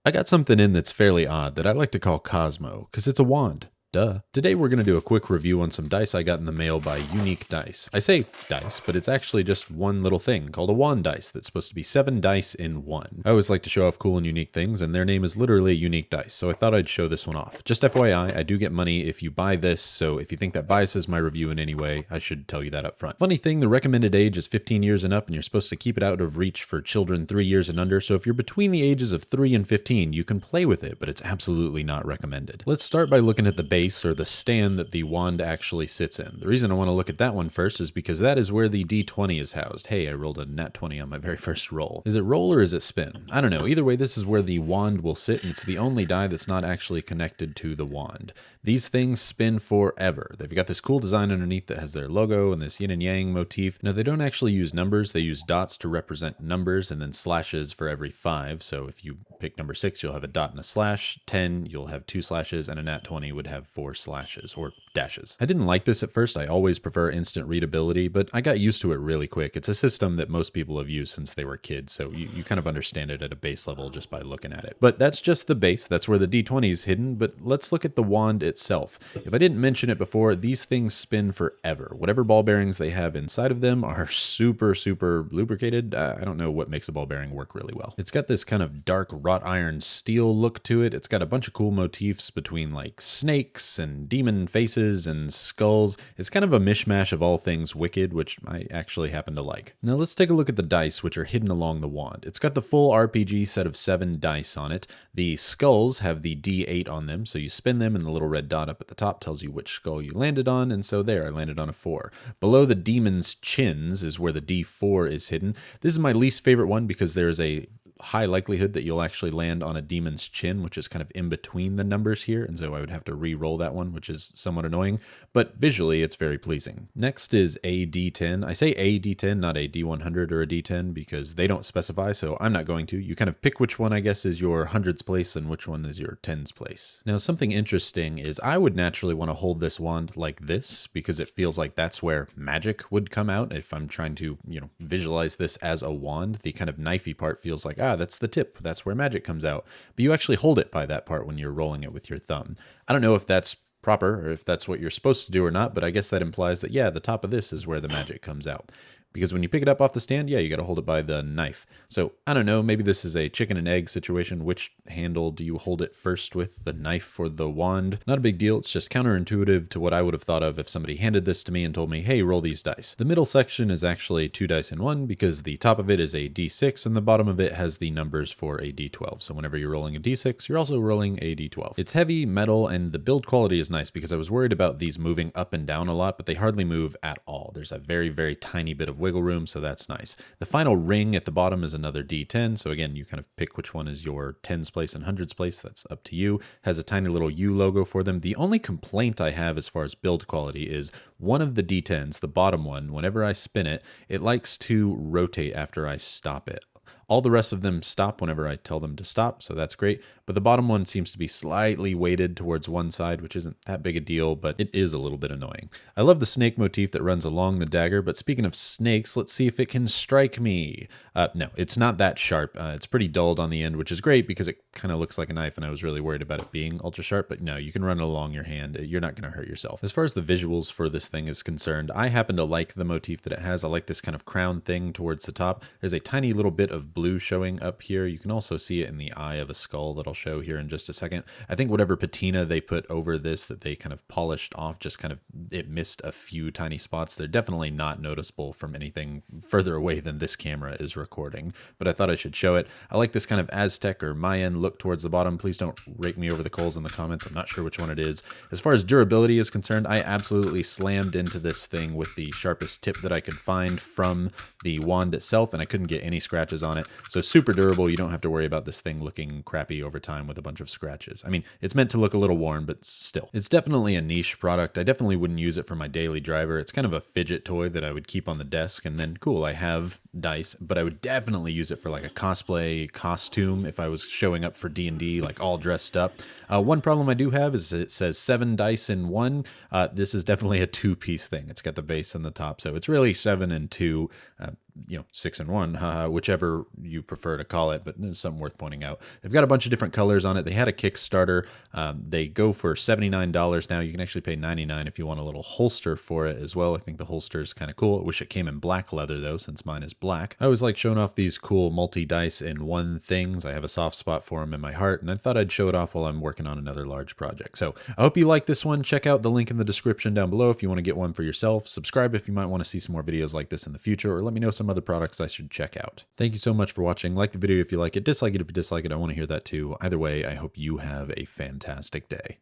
I got something in that's fairly odd that I like to call Cosmo, because it's a wand. Duh. Today we're going to do a quick review on some dice I got in the mail by Unique Dice. I say dice, but it's actually just one little thing called a wand dice that's supposed to be 7 dice in one. I always like to show off cool and unique things, and their name is literally Unique Dice, so I thought I'd show this one off. Just FYI, I do get money if you buy this, so if you think that biases my review in any way, I should tell you that up front. Funny thing, the recommended age is 15 years and up, and you're supposed to keep it out of reach for children 3 years and under, so if you're between the ages of 3 and 15, you can play with it, but it's absolutely not recommended. Let's start by looking at the base, or the stand that the wand actually sits in. The reason I want to look at that one first is because that is where the D20 is housed. Hey, I rolled a nat 20 on my very first roll. Is it roll or is it spin? I don't know. Either way, this is where the wand will sit, and it's the only die that's not actually connected to the wand. These things spin forever. They've got this cool design underneath that has their logo and this yin and yang motif. Now, they don't actually use numbers. They use dots to represent numbers and then slashes for every 5. So if you pick number 6, you'll have a dot and a slash. 10, you'll have 2 slashes, and a nat 20 would have 4 slashes or dashes. I didn't like this at first. I always prefer instant readability, but I got used to it really quick. It's a system that most people have used since they were kids, so you kind of understand it at a base level just by looking at it. But that's just the base. That's where the D20 is hidden, but let's look at the wand itself. If I didn't mention it before, these things spin forever. Whatever ball bearings they have inside of them are super lubricated. I don't know what makes a ball bearing work really well. It's got this kind of dark wrought iron steel look to it. It's got a bunch of cool motifs between like snakes and demon faces and skulls. It's kind of a mishmash of all things wicked, which I actually happen to like. Now let's take a look at the dice, which are hidden along the wand. It's got the full RPG set of 7 dice on it. The skulls have the D8 on them, so you spin them and the little red dot up at the top tells you which skull you landed on, and so there, I landed on a 4. Below the demon's chins is where the D4 is hidden. This is my least favorite one because there is a high likelihood that you'll actually land on a demon's chin, which is kind of in between the numbers here, and so I would have to re-roll that one, which is somewhat annoying, but visually it's very pleasing. Next is a D10. I say a D10, not a D100 or a D10, because they don't specify, so I'm not going to. You kind of pick which one, I guess, is your hundreds place and which one is your tens place. Now, something interesting is I would naturally want to hold this wand like this, because it feels like that's where magic would come out if I'm trying to, visualize this as a wand. The kind of knifey part feels like, that's the tip. That's where magic comes out. But you actually hold it by that part when you're rolling it with your thumb. I don't know if that's proper or if that's what you're supposed to do or not, but I guess that implies that, the top of this is where the magic comes out. Because when you pick it up off the stand, you got to hold it by the knife. So I don't know, maybe this is a chicken and egg situation. Which handle do you hold it first with, the knife or the wand? Not a big deal. It's just counterintuitive to what I would have thought of if somebody handed this to me and told me, hey, roll these dice. The middle section is actually 2 dice in one because the top of it is a D6 and the bottom of it has the numbers for a D12. So whenever you're rolling a D6, you're also rolling a D12. It's heavy metal and the build quality is nice because I was worried about these moving up and down a lot, but they hardly move at all. There's a very tiny bit of wiggle room, so that's nice. The final ring at the bottom is another D10, so again, you kind of pick which one is your tens place and hundreds place. That's up to you. Has a tiny little U logo for them. The only complaint I have as far as build quality is one of the D10s, the bottom one, whenever I spin it, it likes to rotate after I stop it. All the rest of them stop whenever I tell them to stop, so that's great. But the bottom one seems to be slightly weighted towards one side, which isn't that big a deal, but it is a little bit annoying. I love the snake motif that runs along the dagger, but speaking of snakes, let's see if it can strike me. No, it's not that sharp. It's pretty dulled on the end, which is great because it kind of looks like a knife, and I was really worried about it being ultra sharp, but no, you can run it along your hand. You're not going to hurt yourself. As far as the visuals for this thing is concerned, I happen to like the motif that it has. I like this kind of crown thing towards the top. There's a tiny little bit of blue showing up here. You can also see it in the eye of a skull that I'll show here in just a second. I think whatever patina they put over this that they kind of polished off, just kind of, it missed a few tiny spots. They're definitely not noticeable from anything further away than this camera is recording, but I thought I should show it. I like this kind of Aztec or Mayan look towards the bottom. Please don't rake me over the coals in the comments. I'm not sure which one it is. As far as durability is concerned, I absolutely slammed into this thing with the sharpest tip that I could find from the wand itself, and I couldn't get any scratches on it. So super durable. You don't have to worry about this thing looking crappy over time with a bunch of scratches. I mean, it's meant to look a little worn, but still. It's definitely a niche product. I definitely wouldn't use it for my daily driver. It's kind of a fidget toy that I would keep on the desk, and then cool, I have dice, but I would definitely use it for like a cosplay costume if I was showing up for D&D, like all dressed up. One problem I do have is it says 7 dice in one. This is definitely a 2-piece thing. It's got the base and the top, so it's really 7 and 2. 6-in-1, haha, whichever you prefer to call it, but it's something worth pointing out. They've got a bunch of different colors on it. They had a Kickstarter. They go for $79 now. You can actually pay $99 if you want a little holster for it as well. I think the holster is kind of cool. I wish it came in black leather though, since mine is black. I always like showing off these cool multi-dice in one things. I have a soft spot for them in my heart, and I thought I'd show it off while I'm working on another large project. So I hope you like this one. Check out the link in the description down below if you want to get one for yourself. Subscribe if you might want to see some more videos like this in the future, or let me know some other products I should check out. Thank you so much for watching. Like the video if you like it, dislike it if you dislike it. I want to hear that too. Either way, I hope you have a fantastic day.